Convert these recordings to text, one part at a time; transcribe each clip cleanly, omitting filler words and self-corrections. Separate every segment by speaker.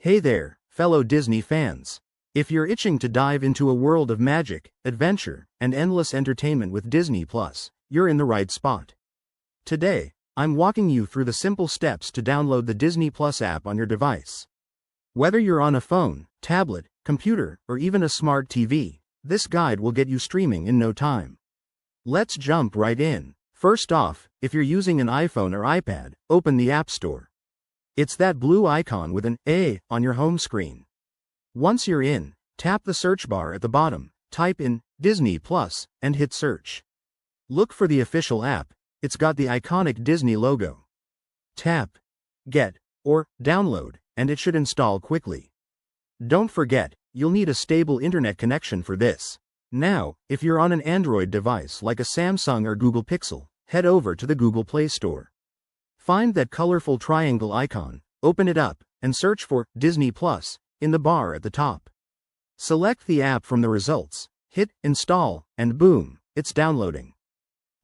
Speaker 1: Hey there, fellow Disney fans. If you're itching to dive into a world of magic, adventure, and endless entertainment with Disney Plus, you're in the right spot. Today, I'm walking you through the simple steps to download the Disney Plus app on your device. Whether you're on a phone, tablet, computer, or even a smart TV, this guide will get you streaming in no time. Let's jump right in. First off, if you're using an iPhone or iPad, open the App Store. It's that blue icon with an A on your home screen. Once you're in, tap the search bar at the bottom, type in Disney Plus, and hit search. Look for the official app. It's got the iconic Disney logo. Tap Get or Download, and it should install quickly. Don't forget, you'll need a stable internet connection for this. Now, if you're on an Android device like a Samsung or Google Pixel, head over to the Google Play Store. Find that colorful triangle icon, open it up, and search for Disney Plus in the bar at the top. Select the app from the results, hit Install, and boom, it's downloading.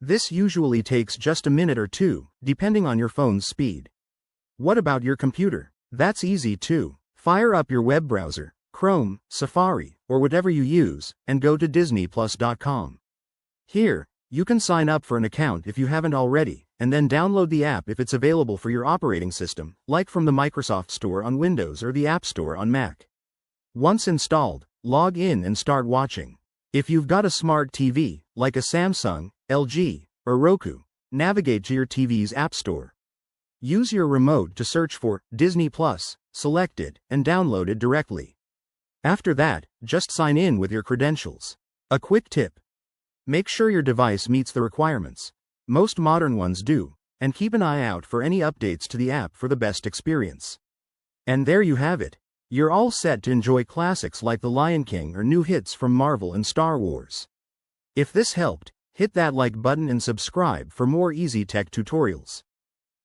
Speaker 1: This usually takes just a minute or two, depending on your phone's speed. What about your computer? That's easy too. Fire up your web browser, Chrome, Safari, or whatever you use, and go to DisneyPlus.com. Here, you can sign up for an account if you haven't already, and then download the app if it's available for your operating system, like from the Microsoft Store on Windows or the App Store on Mac. Once installed, log in and start watching. If you've got a smart TV, like a Samsung, LG, or Roku, navigate to your TV's App Store. Use your remote to search for Disney Plus, select it, and download it directly. After that, just sign in with your credentials. A quick tip: make sure your device meets the requirements. Most modern ones do, and keep an eye out for any updates to the app for the best experience. And there you have it. You're all set to enjoy classics like The Lion King or new hits from Marvel and Star Wars. If this helped, hit that like button and subscribe for more easy tech tutorials.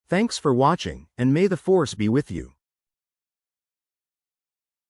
Speaker 1: Thanks for watching, and may the Force be with you.